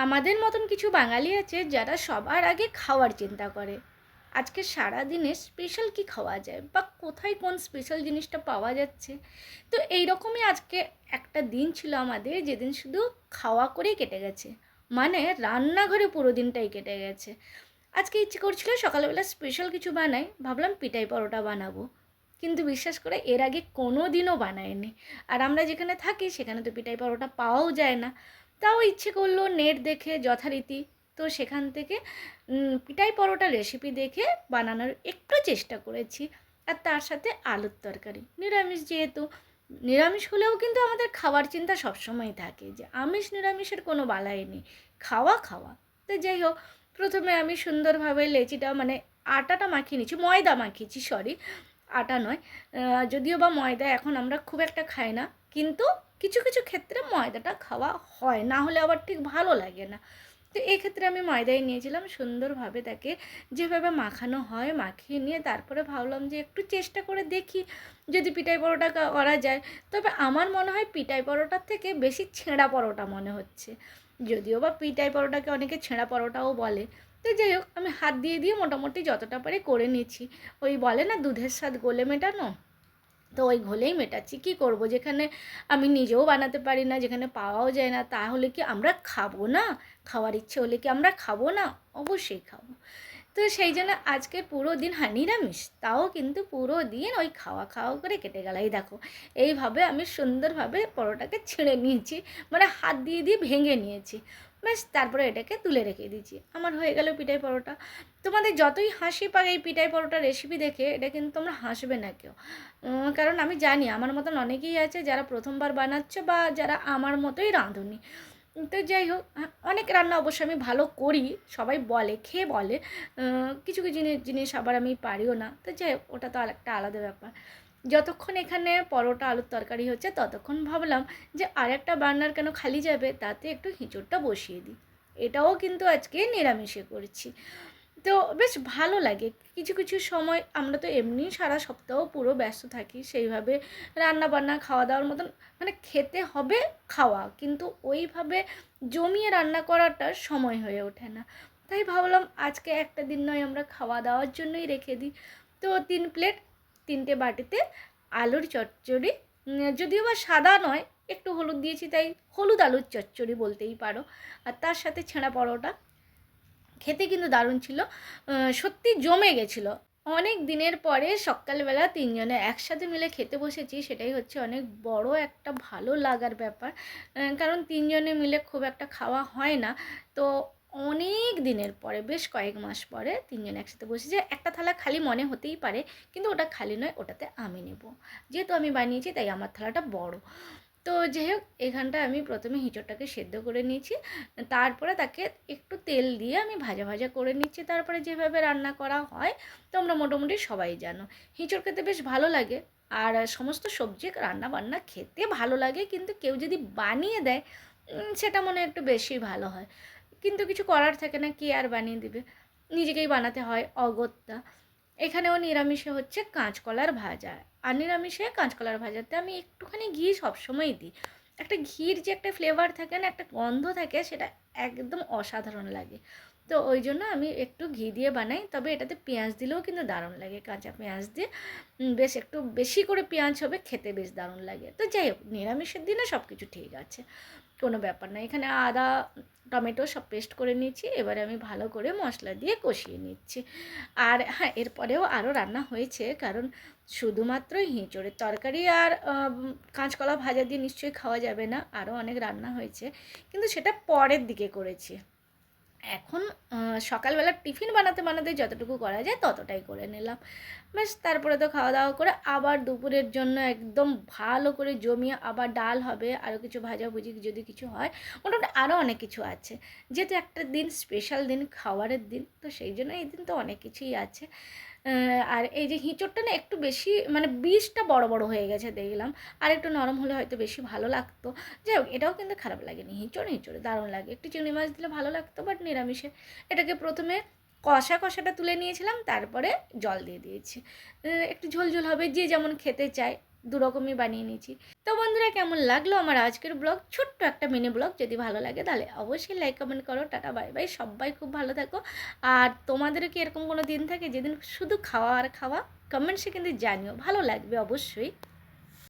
আমাদের মতন কিছু বাঙালি আছে যারা সবার আগে খাওয়ার চিন্তা করে। আজকে সারাদিনে স্পেশাল কি খাওয়া যায় বা কোথায় কোন স্পেশাল জিনিসটা পাওয়া যাচ্ছে। তো এই রকমই আজকে একটা দিন ছিল আমাদের, যেদিন শুধু খাওয়া করেই কেটে গেছে। মানে রান্নাঘরে পুরো দিনটাই কেটে গেছে। আজকে ইচ্ছে করছিল সকালবেলা স্পেশাল কিছু বানাই, ভাবলাম পিঠাই পরোটা বানাবো। কিন্তু বিশ্বাস করে এর আগে কোনো দিনও বানাইনি। আর আমরা যেখানে থাকি সেখানে তো পিঠাই পরোটা পাওয়াও যায় না। তাও ইচ্ছে করলো নেট দেখে যথারীতি, তো সেখান থেকে পিঠাই পরোটা রেসিপি দেখে বানানোর একটু চেষ্টা করেছি। আর তার সাথে আলুর তরকারি, নিরামিষ যেহেতু। নিরামিষ হলেও কিন্তু আমাদের খাওয়ার চিন্তা সবসময় থাকে যে আমিষ নিরামিষের কোনো বালাই নেই, খাওয়া খাওয়া। তো যাই হোক, প্রথমে আমি সুন্দরভাবে লেচিটা মানে আটাটা মাখিয়ে নিচ্ছি, ময়দা মাখিয়েছি, সরি, আটা নয়। যদিও বা ময়দা এখন আমরা খুব একটা খাই না, কিন্তু কিছু কিছু ক্ষেত্রে ময়দাটা খাওয়া হয়, না হলে আবার ঠিক ভালো লাগে না। তো এক্ষেত্রে আমি ময়দাই নিয়েছিলাম, সুন্দরভাবে তাকে যেভাবে মাখানো হয় মাখিয়ে নিয়ে তারপরে ভাবলাম যে একটু চেষ্টা করে দেখি যদি পিঠাই পরোটা করা যায়। তবে আমার মনে হয় পিঠাই পরোটার থেকে বেশি ছেঁড়া পরোটা মনে হচ্ছে, যদিও বা পিঠাই পরোটাকে অনেকে ছেঁড়া পরোটাও বলে। তো যাই হোক, আমি হাত দিয়ে দিয়ে মোটামুটি যতটা পারি করে নিচ্ছি। ওই বলে না দুধের স্বাদ গোলে মেটানো, তো ওই ঘোলেই মেটাচ্ছি। কী করব, যেখানে আমি নিজেও বানাতে পারি না, যেখানে পাওয়াও যায় না, তাহলে কি আমরা খাবো না? খাওয়ার ইচ্ছে হলে কি আমরা খাবো না? অবশ্যই খাবো। তো সেই জন্য আজকে পুরো দিন, হ্যাঁ নিরামিষ, তাও কিন্তু পুরো দিন ওই খাওয়া খাওয়া করে কেটে গেল। এই দেখো, এইভাবে আমি সুন্দরভাবে পরোটাকে ছেড়ে নিয়েছি, মানে হাত দিয়ে দিয়ে ভেঙে নিয়েছি। ব্যাস, তারপরে এটাকে তুলে রেখে দিয়েছি, আমার হয়ে গেল পিঠাই পরোটা। তোমাদের যতই হাসি পাক এই পিঠাই পরোটার রেসিপি দেখে, এটা কিন্তু তোমরা হাসবে না কেউ। কারণ আমি জানি আমার মতন অনেকেই আছে যারা প্রথমবার বানাচ্ছে বা যারা আমার মতোই রাঁধুনি। তো যাই হোক, অনেক রান্না অবশ্য আমি ভালো করি, সবাই বলে, খেয়ে বলে। কিছু কিছু জিনিস আবার আমি পারিও না। তো যাই হোক, ওটা তো একটা আলাদা ব্যাপার। যতক্ষণ এখানে পরোটা আলুর তরকারি হচ্ছে ততক্ষণ ভাবলাম যে আরেকটা বার্নার কেন খালি যাবে, তাতে একটু হিঁচড়টা বসিয়ে দিই। এটাও কিন্তু আজকে নিরামিষে করছি। তো বেশ ভালো লাগে। কিছু কিছু সময় আমরা তো এমনি সারা সপ্তাহ পুরো ব্যস্ত থাকি, সেইভাবে রান্না বান্না খাওয়া দাওয়ার মতন মানে খেতে হবে খাওয়া, কিন্তু ওইভাবে জমিয়ে রান্না করাটা সময় হয়ে ওঠে না। তাই ভাবলাম আজকে একটা দিন নয় আমরা খাওয়া দাওয়ার জন্যই রেখে দিই। তো 3 প্লেট 3টে বাটিতে আলুর চচ্চড়ি, যদিও বা সাদা নয়, একটু হলুদ দিয়েছি তাই হলুদ আলুর চচ্চড়ি বলতেই পারো। আর তার সাথে ছেঁড়া পরোটা, খেতে কিন্তু দারুণ ছিল। সত্যি জমে গেছিলো। অনেক দিনের পরে সকালবেলা তিনজনে একসাথে মিলে খেতে বসেছি, সেটাই হচ্ছে অনেক বড় একটা ভালো লাগার ব্যাপার। কারণ তিনজনে মিলে খুব একটা খাওয়া হয় না। তো অনেক দিনের পরে, বেশ কয়েক মাস পরে তিনজনে একসাথে বসেছি। একটা থালা খালি মনে হতেই পারে, কিন্তু ওটা খালি নয়, ওটাতে আমি নেব। যেহেতু আমি বানিয়েছি তাই আমার থালাটা বড়। তো যাই হোক, এখানটায় আমি প্রথমে হিঁচড়টাকে সেদ্ধ করে নিয়েছি, তারপরে তাকে একটু তেল দিয়ে আমি ভাজা ভাজা করে নিচ্ছি। তারপরে যেভাবে রান্না করা হয় তোমরা মোটামুটি সবাই জানো। হিঁচড় খেতে বেশ ভালো লাগে, আর সমস্ত সবজি রান্না বান্না খেতে ভালো লাগে, কিন্তু কেউ যদি বানিয়ে দেয় সেটা মনে হয় একটু বেশি ভালো হয়। কিন্তু কিছু করার থাকে না, কে আর বানিয়ে দিবে, নিজেকেই বানাতে হয় অগত্যা। এখানেও নিরামিষে হচ্ছে কাঁচকলার ভাজা, আর নিরামিষে কাঁচকলার ভাজাতে আমি একটুখানি ঘি সবসময় দিই। একটা ঘির যে একটা ফ্লেভার থাকে না, একটা গন্ধ থাকে, সেটা একদম অসাধারণ লাগে। তো ওই জন্য আমি একটু ঘি দিয়ে বানাই, তবে এটাতে পেঁয়াজ দিলেও কিন্তু দারুণ লাগে, কাঁচা পেঁয়াজ দিয়ে। বেশ একটু বেশি করে পেঁয়াজ হবে, খেতে বেশ দারুণ লাগে। তো যাই হোক, নিরামিষের দিনে সব কিছু ঠিক আছে, কোনো ব্যাপার না। এখানে আদা টমেটো সব পেস্ট করে নিয়েছি, এবারে আমি ভালো করে মশলা দিয়ে কষিয়ে নিচ্ছি। আর হ্যাঁ, এরপরেও আরও রান্না হয়েছে, কারণ শুধুমাত্র এঁচোড়ের তরকারি আর কাঁচকলা ভাজা দিয়ে নিশ্চয়ই খাওয়া যাবে না, আরও অনেক রান্না হয়েছে, কিন্তু সেটা পরের দিকে করেছি। এখন সকালবেলা টিফিন বানাতে বানাতে যতটুকু করা যায় ততটাই করে নিলাম। ব্যাস, তারপরে তো খাওয়া দাওয়া করে আবার দুপুরের জন্য একদম ভালো করে জমিয়ে আবার ডাল হবে, আরও কিছু ভাজাভুজি যদি কিছু হয়, মোটামুটি আরও অনেক কিছু আছে। যেহেতু একটা দিন স্পেশাল দিন, খাওয়ারের দিন, তো সেই জন্য এই দিন তো অনেক কিছুই আছে। আর এই যে হিঁচড়টা না একটু বেশি, মানে বীজটা বড় বড় হয়ে গেছে দেখলাম, আর একটু নরম হলে হয়তো বেশি ভালো লাগতো। যাই হোক, এটাও কিন্তু খারাপ লাগেনি, হিঁচড়ে দারুণ লাগে। একটু চিংড়ি মাছ দিলে ভালো লাগতো, বাট নিরামিষে এটাকে প্রথমে কষাটা তুলে নিয়েছিলাম, তারপরে জল দিয়ে দিয়েছি। একটু ঝোল ঝোল হবে, যে যেমন খেতে চায়। দুরকমই বানিয়ে নিয়েছি। তো বন্ধুরা, কেমন লাগলো আমার আজকের ব্লগ, ছোট্ট একটা মিনি ব্লগ? যদি ভালো লাগে তাহলে অবশ্যই লাইক কমেন্ট করো। টাটা বাই বাই, সবাই খুব ভালো থাকো। আর তোমাদেরও কি এরকম কোনো দিন থাকে যেদিন শুধু খাওয়া আর খাওয়া? কমেন্টসে কিন্তু জানিও, ভালো লাগবে অবশ্যই।